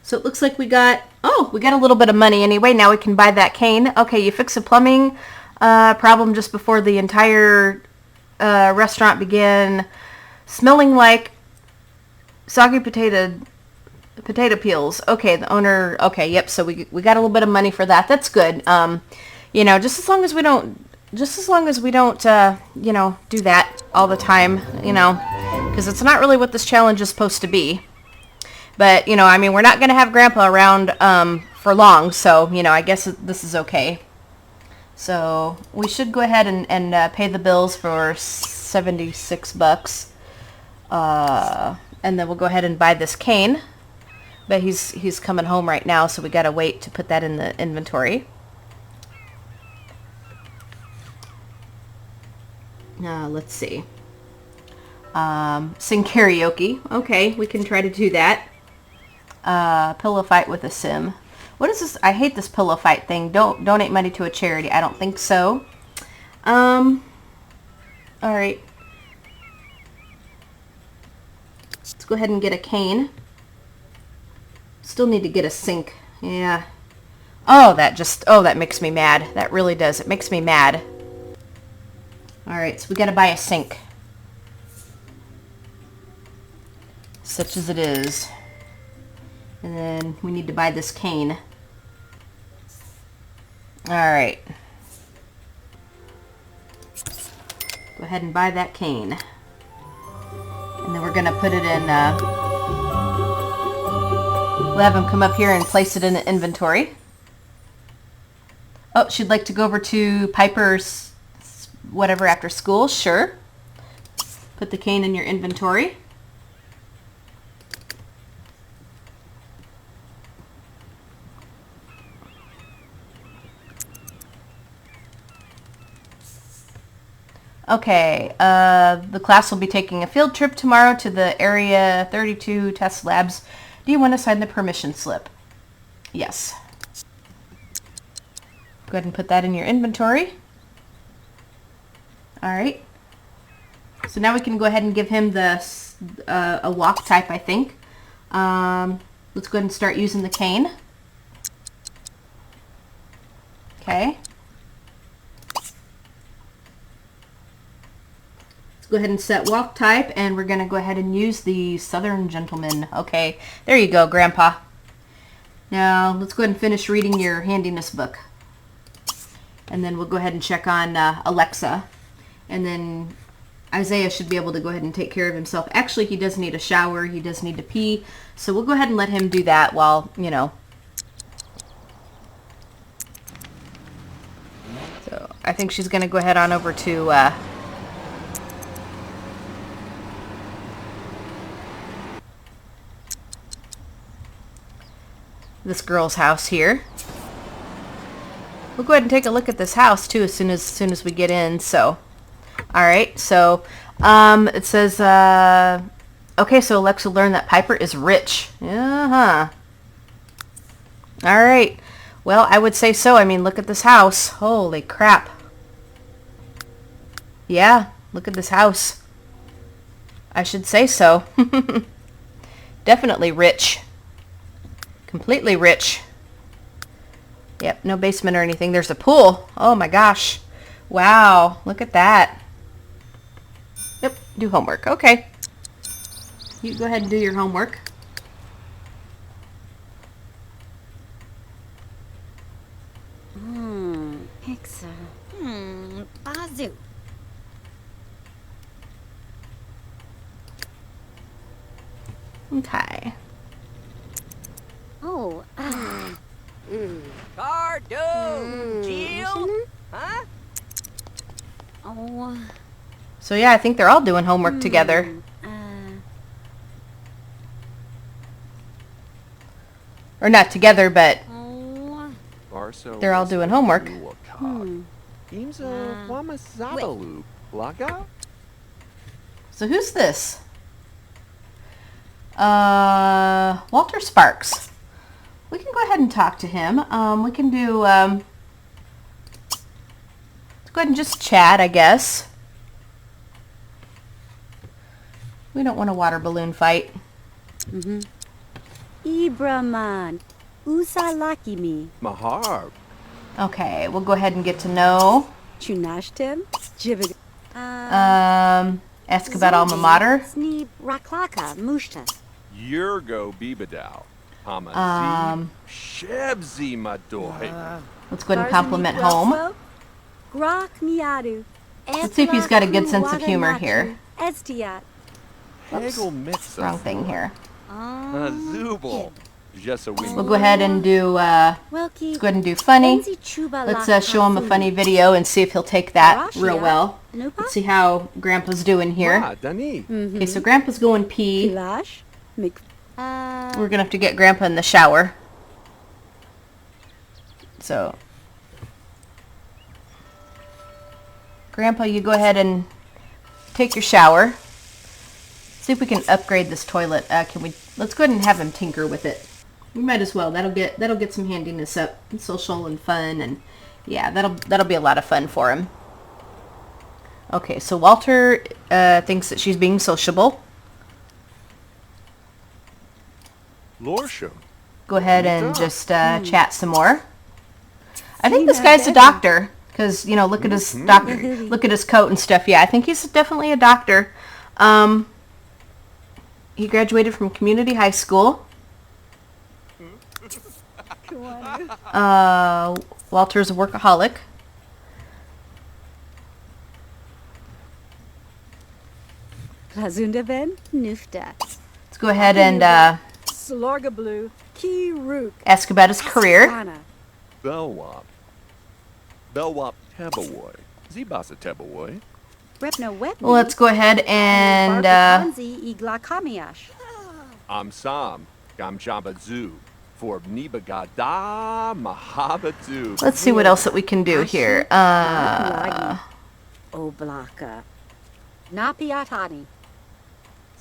[SPEAKER 1] So it looks like we got a little bit of money anyway. Now we can buy that cane. Okay, you fix a plumbing problem just before the entire restaurant began smelling like soggy potato peels. Okay, the owner. Okay, yep. So we got a little bit of money for that. That's good. You know, just as long as we don't, you know, do that all the time. You know, because it's not really what this challenge is supposed to be. But, you know, I mean, we're not going to have Grandpa around for long, so, you know, I guess this is okay. So we should go ahead and pay the bills for $76. And then we'll go ahead and buy this cane. But he's coming home right now, so we got to wait to put that in the inventory. Let's see. Sing karaoke. Okay, we can try to do that. Pillow fight with a sim. What is this? I hate this pillow fight thing. Don't donate money to a charity. I don't think so. Alright. go ahead and get a cane. Still need to get a sink. Yeah. Oh, that makes me mad. That really does. It makes me mad. Alright, so we gotta buy a sink. Such as it is. And then we need to buy this cane. Alright. Go ahead and buy that cane. And then we're gonna put it in, we'll have him come up here and place it in the inventory. Oh, she'd like to go over to Piper's whatever after school. Sure. Put the cane in your inventory. Okay, the class will be taking a field trip tomorrow to the Area 32 test labs. Do you want to sign the permission slip? Yes. Go ahead and put that in your inventory. Alright. So now we can go ahead and give him the a walk type, I think. Let's go ahead and start using the cane. Okay. Go ahead and set walk type, and we're going to go ahead and use the Southern Gentleman. Okay, there you go, Grandpa. Now, let's go ahead and finish reading your handiness book. And then we'll go ahead and check on Alexa. And then Isaiah should be able to go ahead and take care of himself. Actually, he does need a shower. He does need to pee. So we'll go ahead and let him do that while, you know. So I think she's going to go ahead on over to... this girl's house here. We'll go ahead and take a look at this house too as soon as we get in. So, all right. So, it says, okay. So Alexa learned that Piper is rich. All right. Well, I would say so. I mean, look at this house. Holy crap. Yeah, look at this house. I should say so. Definitely rich. Completely rich. Yep, no basement or anything. There's a pool. Oh my gosh. Wow, look at that. Yep, do homework. Okay. You go ahead and do your homework.
[SPEAKER 2] Hexa. Bazoo.
[SPEAKER 1] Okay.
[SPEAKER 2] Oh,
[SPEAKER 4] Cardo! Jill? Huh?
[SPEAKER 2] oh,
[SPEAKER 1] So yeah, I think they're all doing homework together. Or not together, but
[SPEAKER 2] oh,
[SPEAKER 1] they're all doing homework. So who's this? Walter Sparks. We can go ahead and talk to him. We can do, let's go ahead and just chat, I guess. We don't want a water balloon fight.
[SPEAKER 2] Ibraman. Usalakimi.
[SPEAKER 5] Mahar.
[SPEAKER 1] Okay, we'll go ahead and get to know.
[SPEAKER 2] Chunashtim. Jibig.
[SPEAKER 1] Ask about alma mater.
[SPEAKER 2] Sneeb Raklaka. Mushta.
[SPEAKER 5] Yurgo Bibadow. Hamazi. Shebzi Madoy.
[SPEAKER 1] Let's go ahead and compliment home.
[SPEAKER 2] Grak Miadu.
[SPEAKER 1] Let's see if he's got a good sense of humor here.
[SPEAKER 2] Estiat.
[SPEAKER 5] Hegel Mitza.
[SPEAKER 1] Wrong thing here.
[SPEAKER 5] Zubal.
[SPEAKER 1] We'll go ahead and do, let's go ahead and do funny. Let's show him a funny video and see if he'll take that real well. Let's see how Grandpa's doing here. Okay, so Grandpa's going pee. We're going to have to get Grandpa in the shower. So, Grandpa, you go ahead and take your shower. See if we can upgrade this toilet. Let's go ahead and have him tinker with it. We might as well. That'll get some handiness up, and social and fun, and yeah, that'll be a lot of fun for him. Okay, so Walter thinks that she's being sociable.
[SPEAKER 5] Lorsham.
[SPEAKER 1] Go ahead and
[SPEAKER 5] What's up?
[SPEAKER 1] just chat some more. I think this guy's a doctor because, you know, look at his doctor, look at his coat and stuff. Yeah, I think he's definitely a doctor. He graduated from community high school. Walter's a workaholic.
[SPEAKER 2] Razundaven Nufta.
[SPEAKER 1] Let's go ahead and
[SPEAKER 2] Slorgablu Kiruk.
[SPEAKER 1] ask about his career.
[SPEAKER 5] Belwap. Belwap Tebawoy. Zibasa Tebawoy.
[SPEAKER 2] Repno Wet.
[SPEAKER 1] Well, let's go ahead and
[SPEAKER 2] Barkatanzi Iglakamiash.
[SPEAKER 5] Sam. Gamjabadzu. For Nibagada Mahabadzu.
[SPEAKER 1] let's see what else that we can do here.
[SPEAKER 2] Oblaka. Napiatani.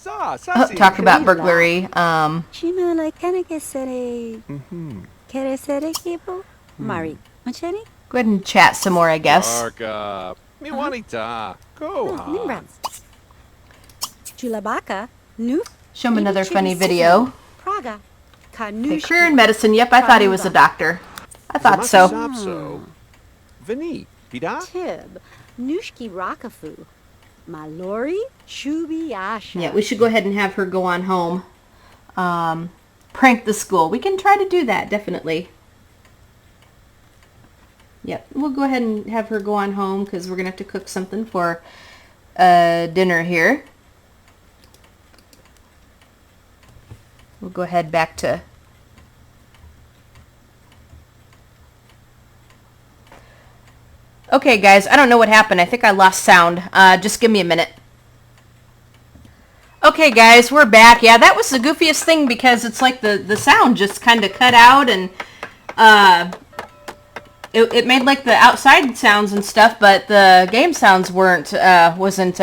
[SPEAKER 1] Talk about burglary.
[SPEAKER 2] Chima like Kanakesere. Keresere Kibo. Mari. Macheni?
[SPEAKER 1] Go ahead and chat some more, I guess.
[SPEAKER 5] Arka. Miwanita. Go.
[SPEAKER 2] Nimbrats. Chulabaka. Nu.
[SPEAKER 1] Show him another funny video.
[SPEAKER 2] Praga.
[SPEAKER 1] Okay,
[SPEAKER 2] Kanush.
[SPEAKER 1] career in medicine. Yep, I thought he was a doctor. I thought so.
[SPEAKER 5] Sapso. Vini. Pida?
[SPEAKER 2] Tib. Nushki Rakafu. Malori. Shubi Asha.
[SPEAKER 1] Yeah, we should go ahead and have her go on home. Prank the school. We can try to do that, definitely. Yep, we'll go ahead and have her go on home because we're going to have to cook something for dinner here. We'll go ahead back to... Okay, guys, I don't know what happened. I think I lost sound. Just give me a minute. Okay, guys, we're back. Yeah, that was the goofiest thing because it's like the sound just kind of cut out and it made like the outside sounds and stuff, but the game sounds wasn't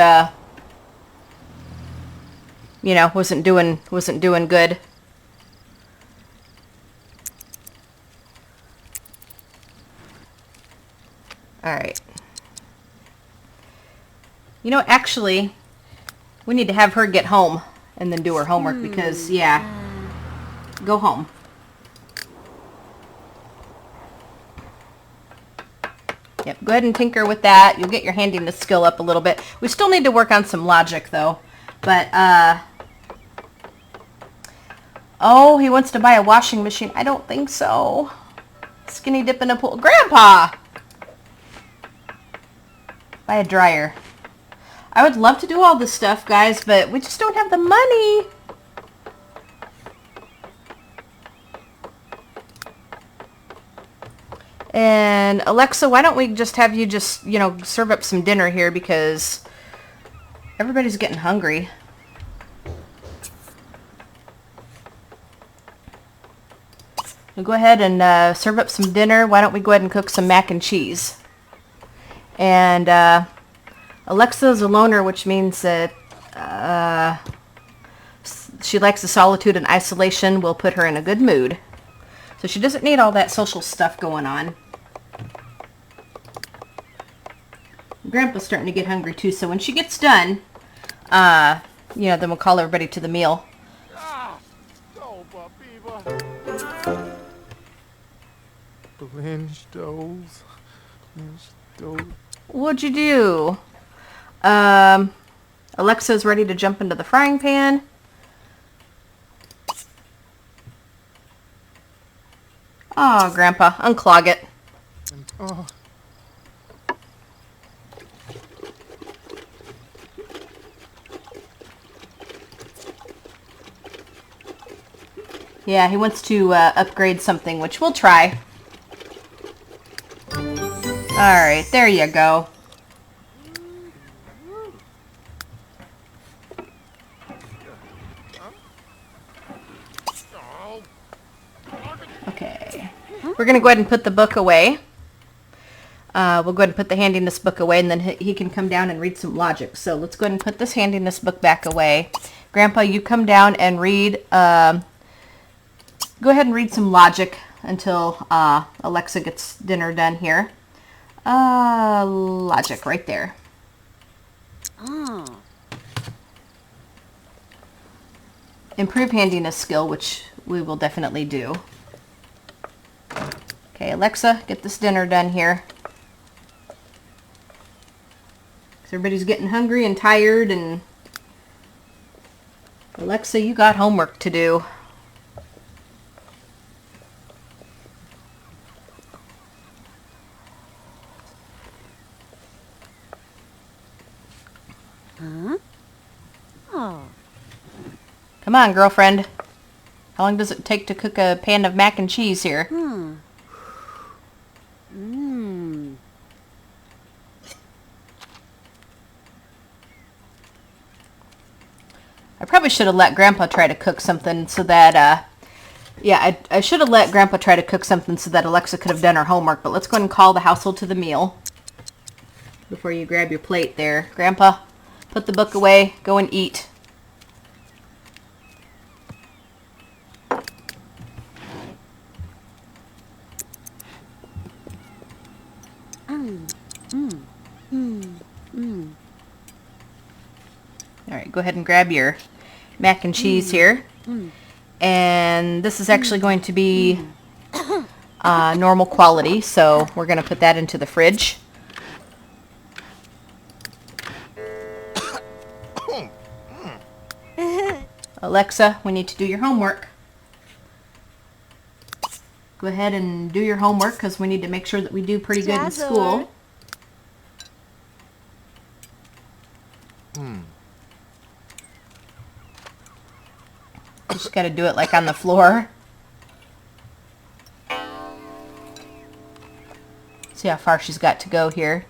[SPEAKER 1] doing good. All right. You know, actually, we need to have her get home and then do her homework because, yeah, go home. Yep, go ahead and tinker with that. You'll get your handiness skill up a little bit. We still need to work on some logic, though. But, oh, he wants to buy a washing machine. I don't think so. Skinny dip in a pool. Grandpa! Buy a dryer. I would love to do all this stuff, guys, but we just don't have the money. And Alexa, why don't we just have you just, you know, serve up some dinner here because everybody's getting hungry. We'll go ahead and serve up some dinner. Why don't we go ahead and cook some mac and cheese? And Alexa's a loner, which means that she likes the solitude and isolation. Will put her in a good mood. So she doesn't need all that social stuff going on. Grandpa's starting to get hungry too, so when she gets done, you know, then we'll call everybody to the meal. What'd you do? Alexa's ready to jump into the frying pan. Oh, Grandpa, unclog it.
[SPEAKER 3] Oh.
[SPEAKER 1] Yeah, he wants to upgrade something, which we'll try. Alright, there you go. Okay. We're going to go ahead and put the book away. We'll go ahead and put the handiness book away, and then he can come down and read some logic. So let's go ahead and put this handiness book back away. Grandpa, you come down and read... Go ahead and read some logic until Alexa gets dinner done here. Logic right there.
[SPEAKER 2] Oh.
[SPEAKER 1] Improve handiness skill, which we will definitely do. Okay, Alexa, get this dinner done here. 'Cause everybody's getting hungry and tired, and Alexa, you got homework to do.
[SPEAKER 2] Huh? Oh.
[SPEAKER 1] Come on, girlfriend. How long does it take to cook a pan of mac and cheese here?
[SPEAKER 2] Mmm.
[SPEAKER 1] I probably should have let Grandpa try to cook something so that, yeah, I should have let Grandpa try to cook something so that Alexa could have done her homework. But let's go ahead and call the household to the meal before you grab your plate there. Grandpa, put the book away. Go and eat. All right, go ahead and grab your mac and cheese here. And this is actually going to be normal quality, so we're going to put that into the fridge. Alexa, we need to do your homework. Go ahead and do your homework because we need to make sure that we do pretty good in school. Just got to do it like on the floor. See how far she's got to go here.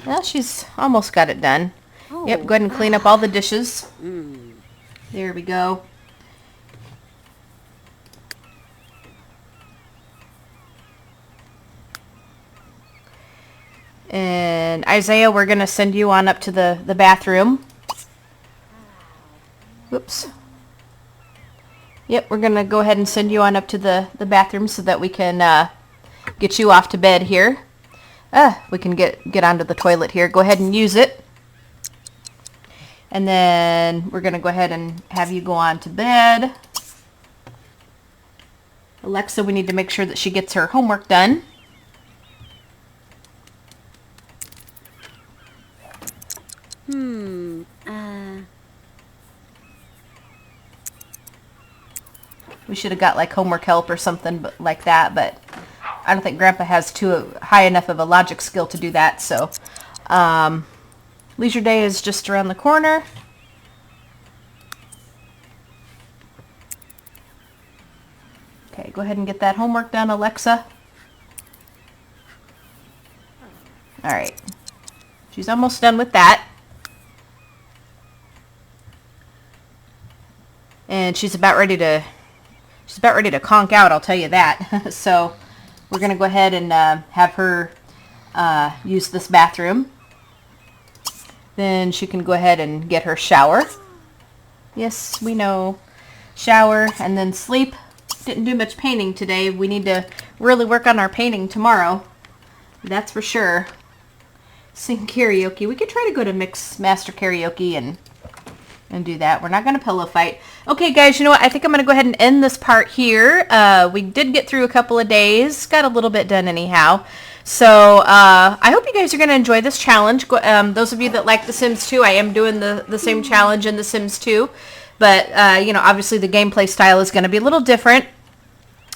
[SPEAKER 1] Well, she's almost got it done.
[SPEAKER 2] Oh.
[SPEAKER 1] Yep, go ahead and clean up all the dishes. There we go. And Isaiah, we're going to send you on up to the bathroom. Whoops. Yep, we're going to go ahead and send you on up to the bathroom so that we can get you off to bed here. We can get onto the toilet here. Go ahead and use it. And then we're going to go ahead and have you go on to bed. Alexa, we need to make sure that she gets her homework done. We should have got like homework help or something like that, but I don't think Grandpa has too high enough of a logic skill to do that. So leisure day is just around the corner. Okay, go ahead and get that homework done, Alexa. All right, she's almost done with that. And she's about ready to conk out, I'll tell you that. So we're going to go ahead and have her use this bathroom. Then she can go ahead and get her shower. Yes, we know. Shower and then sleep. Didn't do much painting today. We need to really work on our painting tomorrow. That's for sure. Sing karaoke. We could try to go to Mix Master Karaoke and do that. We're not going to pillow fight. Okay, guys, you know what? I think I'm going to go ahead and end this part here. We did get through a couple of days. Got a little bit done anyhow. So I hope you guys are going to enjoy this challenge. Those of you that like The Sims 2, I am doing the same challenge in The Sims 2. But, you know, obviously the gameplay style is going to be a little different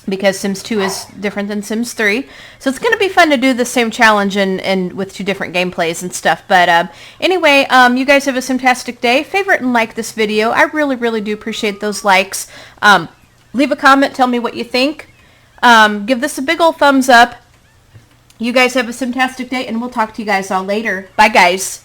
[SPEAKER 1] because Sims 2 is different than Sims 3. So it's going to be fun to do the same challenge and with two different gameplays and stuff. But anyway, you guys have a fantastic day. Favorite and like this video. I really, really do appreciate those likes. Leave a comment. Tell me what you think. Give this a big old thumbs up. You guys have a fantastic day, and we'll talk to you guys all later. Bye, guys.